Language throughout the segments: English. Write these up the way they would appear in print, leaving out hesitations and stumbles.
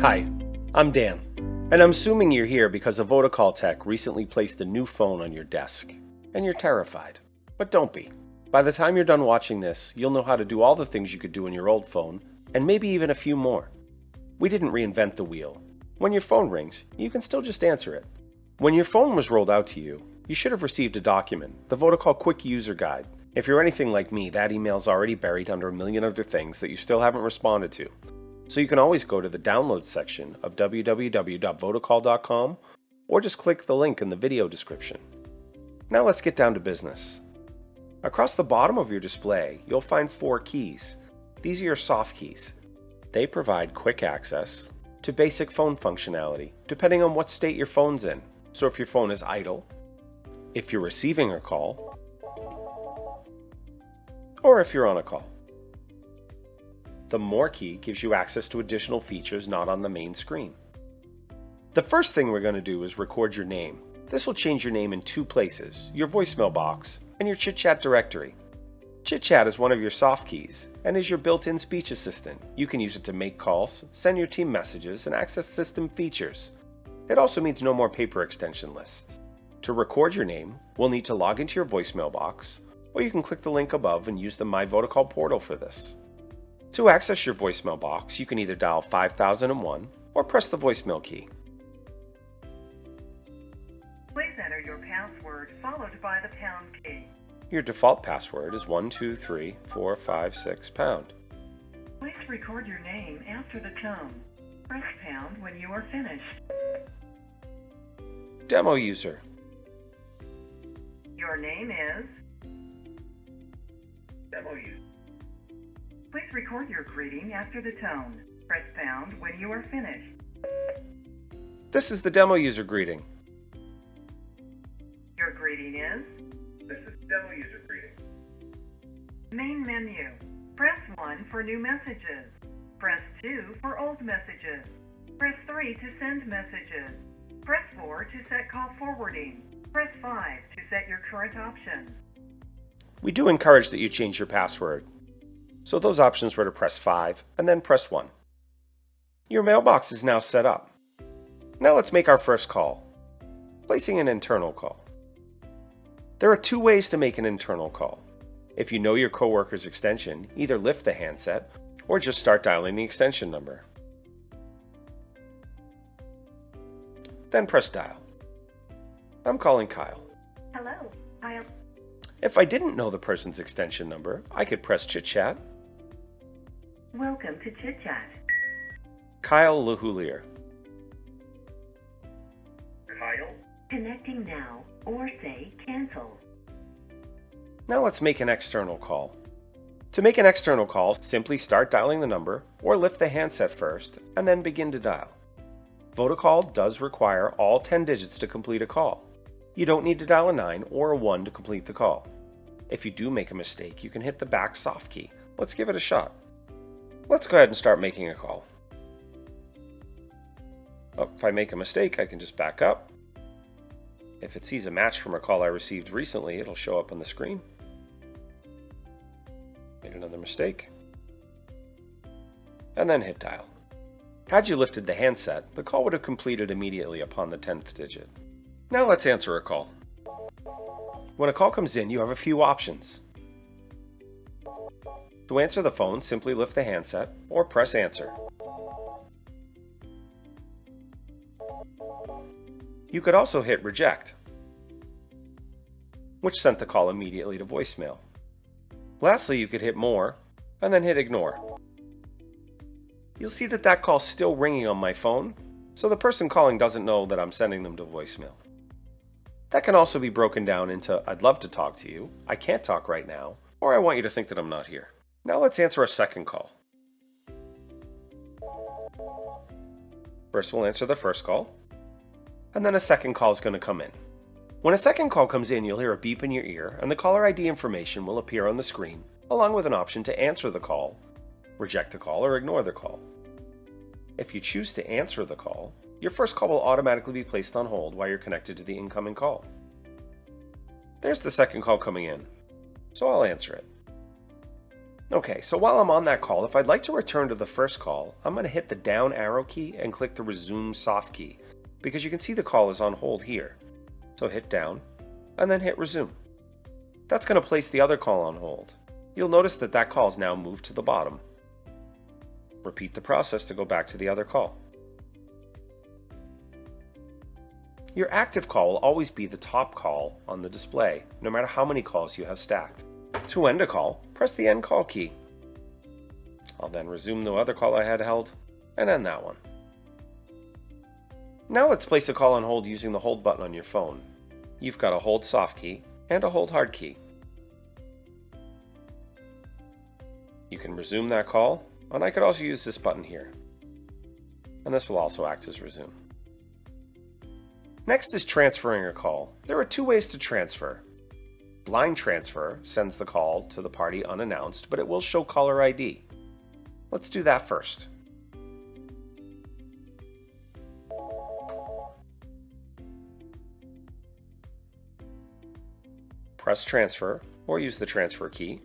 Hi, I'm Dan, and I'm assuming you're here because a Vodacall tech recently placed a new phone on your desk, and you're terrified. But don't be. By the time you're done watching this, you'll know how to do all the things you could do on your old phone, and maybe even a few more. We didn't reinvent the wheel. When your phone rings, you can still just answer it. When your phone was rolled out to you, you should have received a document, the Vodacall Quick User Guide. If you're anything like me, that email's already buried under a million other things that you still haven't responded to. So you can always go to the downloads section of www.vodacall.com or just click the link in the video description. Now let's get down to business. Across the bottom of your display, you'll find 4 keys. These are your soft keys. They provide quick access to basic phone functionality, depending on what state your phone's in. So if your phone is idle, if you're receiving a call, or if you're on a call. The More key gives you access to additional features not on the main screen. The first thing we're going to do is record your name. This will change your name in 2 places, your voicemail box and your chit-chat directory. Chit-chat is one of your soft keys and is your built-in speech assistant. You can use it to make calls, send your team messages, and access system features. It also means no more paper extension lists. To record your name, we'll need to log into your voicemail box, or you can click the link above and use the My Vodacall portal for this. To access your voicemail box, you can either dial 5001 or press the voicemail key. Please enter your password followed by the pound key. Your default password is 1234566#. Please record your name after the tone. Press pound when you are finished. Demo user. Your name is Demo user. Please record your greeting after the tone. Press pound when you are finished. This is the demo user greeting. Your greeting is This is demo user greeting. Main menu. Press 1 for new messages. Press 2 for old messages. Press 3 to send messages. Press 4 to set call forwarding. Press 5 to set your current options. We do encourage that you change your password. So those options were to press 5 and then press 1. Your mailbox is now set up. Now let's make our first call. Placing an internal call. There are 2 ways to make an internal call. If you know your coworker's extension, either lift the handset or just start dialing the extension number. Then press dial. I'm calling Kyle. Hello, Kyle. If I didn't know the person's extension number, I could press chit-chat. Welcome to Chit Chat. Kyle LaHoulier. Kyle. Connecting now or say cancel. Now let's make an external call. To make an external call, simply start dialing the number or lift the handset first and then begin to dial. Vodacall does require all 10 digits to complete a call. You don't need to dial a 9 or a 1 to complete the call. If you do make a mistake, you can hit the back soft key. Let's give it a shot. Let's go ahead and start making a call. If I make a mistake, I can just back up. If it sees a match from a call I received recently, it'll show up on the screen. Made another mistake. And then hit dial. Had you lifted the handset, the call would have completed immediately upon the 10th digit. Now let's answer a call. When a call comes in, you have a few options. To answer the phone, simply lift the handset or press answer. You could also hit reject, which sent the call immediately to voicemail. Lastly, you could hit more and then hit ignore. You'll see that call's still ringing on my phone, so the person calling doesn't know that I'm sending them to voicemail. That can also be broken down into I'd love to talk to you, I can't talk right now, or I want you to think that I'm not here. Now let's answer a second call. First we'll answer the first call, and then a second call is going to come in. When a second call comes in, you'll hear a beep in your ear, and the caller ID information will appear on the screen, along with an option to answer the call, reject the call, or ignore the call. If you choose to answer the call, your first call will automatically be placed on hold while you're connected to the incoming call. There's the second call coming in, so I'll answer it. Okay, so while I'm on that call, if I'd like to return to the first call, I'm going to hit the down arrow key and click the resume soft key, because you can see the call is on hold here. So hit down, and then hit resume. That's going to place the other call on hold. You'll notice that that call is now moved to the bottom. Repeat the process to go back to the other call. Your active call will always be the top call on the display, no matter how many calls you have stacked. To end a call, press the end call key. I'll then resume the other call I had held, and end that one. Now let's place a call on hold using the hold button on your phone. You've got a hold soft key and a hold hard key. You can resume that call, and I could also use this button here. And this will also act as resume. Next is transferring a call. There are two ways to transfer. Blind transfer sends the call to the party unannounced, but it will show caller ID. Let's do that first. Press transfer or use the transfer key.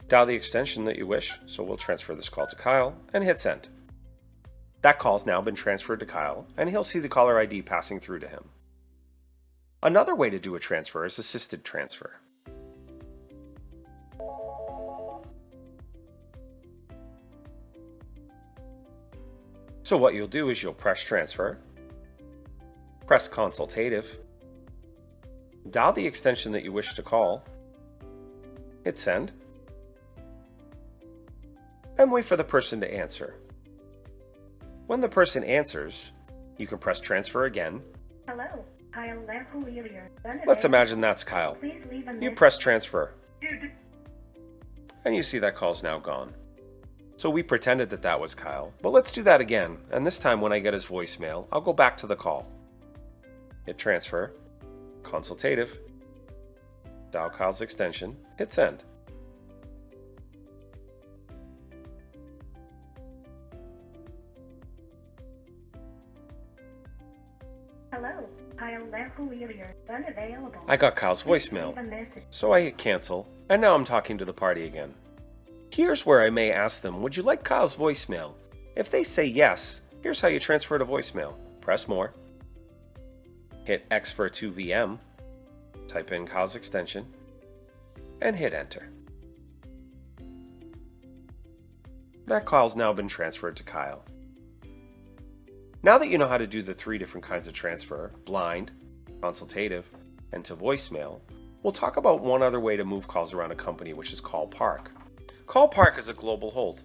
Dial the extension that you wish, so we'll transfer this call to Kyle, and hit send. That call's now been transferred to Kyle, and he'll see the caller ID passing through to him. Another way to do a transfer is assisted transfer. So what you'll do is you'll press transfer, press consultative, dial the extension that you wish to call, hit send, and wait for the person to answer. When the person answers, you can press transfer again. Hello, Kyle Lampulier. Let's imagine that's Kyle. Please leave a You message. press transfer, Dude, and you see that call's now gone. So we pretended that that was Kyle, but let's do that again, and this time when I get his voicemail, I'll go back to the call. Hit transfer, consultative, dial Kyle's extension, hit send. Hello, Kyle Lampulier. Unavailable. I got Kyle's Please voicemail, leave a message. so I hit cancel, and now I'm talking to the party again. Here's where I may ask them, would you like Kyle's voicemail? If they say yes, here's how you transfer to voicemail. Press more, hit X for 2VM, type in Kyle's extension, and hit enter. That call's now been transferred to Kyle. Now that you know how to do the three different kinds of transfer, blind, consultative, and to voicemail, we'll talk about one other way to move calls around a company, which is call park. Call park is a global hold.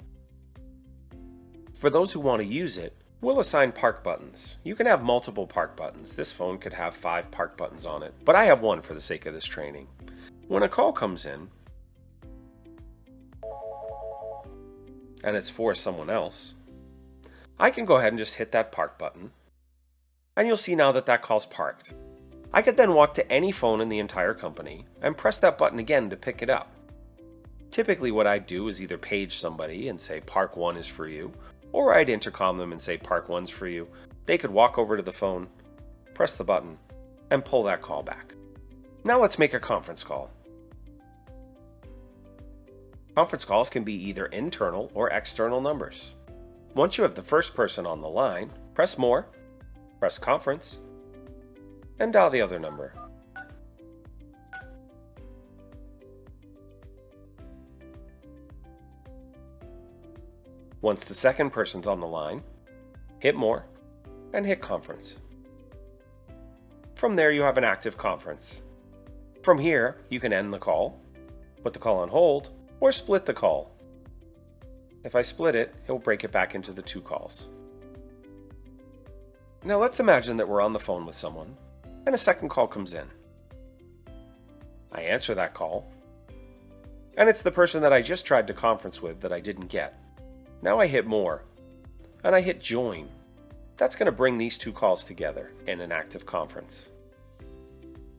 For those who want to use it, we'll assign park buttons. You can have multiple park buttons. This phone could have 5 park buttons on it, but I have one for the sake of this training. When a call comes in, and it's for someone else, I can go ahead and just hit that park button, and you'll see now that that call's parked. I could then walk to any phone in the entire company and press that button again to pick it up. Typically what I'd do is either page somebody and say park 1 is for you, or I'd intercom them and say park 1's for you. They could walk over to the phone, press the button, and pull that call back. Now let's make a conference call. Conference calls can be either internal or external numbers. Once you have the first person on the line, press more, press conference, and dial the other number. Once the second person's on the line, hit more and hit conference. From there you have an active conference. From here you can end the call, put the call on hold, or split the call. If I split it, it will break it back into the 2 calls. Now let's imagine that we're on the phone with someone and a second call comes in. I answer that call, and it's the person that I just tried to conference with that I didn't get. Now I hit more, and I hit join. That's going to bring these 2 calls together in an active conference.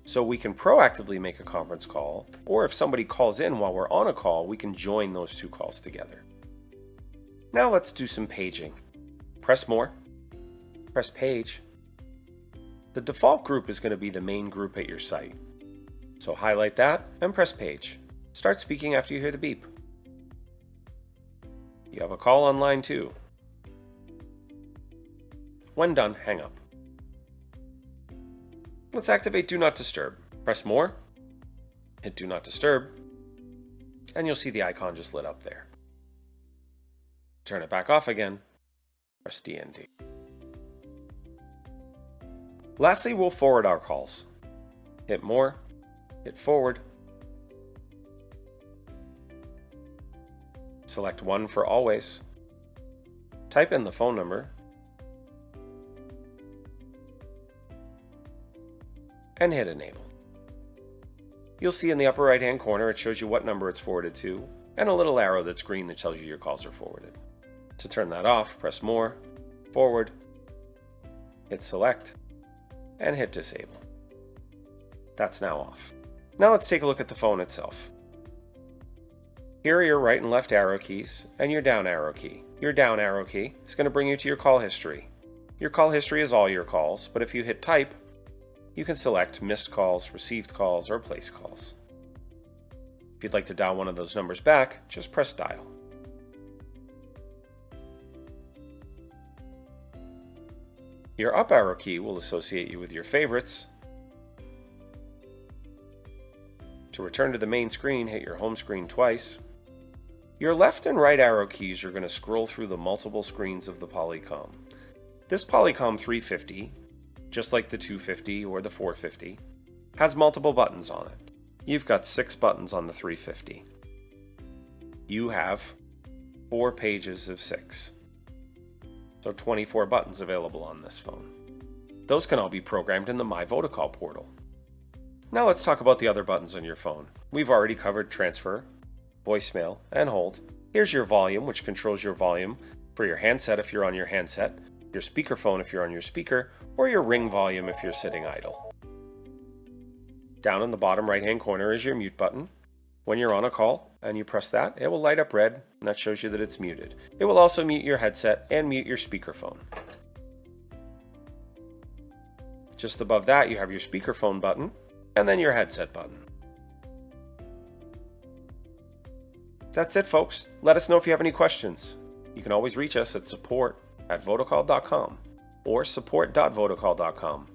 So we can proactively make a conference call, or if somebody calls in while we're on a call, we can join those 2 calls together. Now let's do some paging. Press more, press page. The default group is going to be the main group at your site. So highlight that and press page. Start speaking after you hear the beep. You have a call on line 2. When done, hang up. Let's activate Do Not Disturb. Press More, hit Do Not Disturb, and you'll see the icon just lit up there. Turn it back off again, press DND. Lastly, we'll forward our calls. Hit More, hit Forward, select 1 for always, type in the phone number, and hit Enable. You'll see in the upper right hand corner it shows you what number it's forwarded to, and a little arrow that's green that tells you your calls are forwarded. To turn that off, press More, Forward, hit Select, and hit Disable. That's now off. Now let's take a look at the phone itself. Here are your right and left arrow keys and your down arrow key. Your down arrow key is going to bring you to your call history. Your call history is all your calls, but if you hit Type, you can select missed calls, received calls, or place calls. If you'd like to dial one of those numbers back, just press Dial. Your up arrow key will associate you with your favorites. To return to the main screen, hit your home screen twice. Your left and right arrow keys are going to scroll through the multiple screens of the Polycom. This Polycom 350, just like the 250 or the 450, has multiple buttons on it. You've got 6 buttons on the 350. You have 4 pages of 6. So 24 buttons available on this phone. Those can all be programmed in the My Vodacall portal. Now let's talk about the other buttons on your phone. We've already covered transfer, voicemail, and hold. Here's your volume, which controls your volume for your handset if you're on your handset, your speakerphone if you're on your speaker, or your ring volume if you're sitting idle. Down in the bottom right hand corner is your mute button. When you're on a call and you press that, it will light up red, and that shows you that it's muted. It will also mute your headset and mute your speakerphone. Just above that, you have your speakerphone button, and then your headset button. That's it, folks. Let us know if you have any questions. You can always reach us at support@vodacall.com or support.vodacall.com.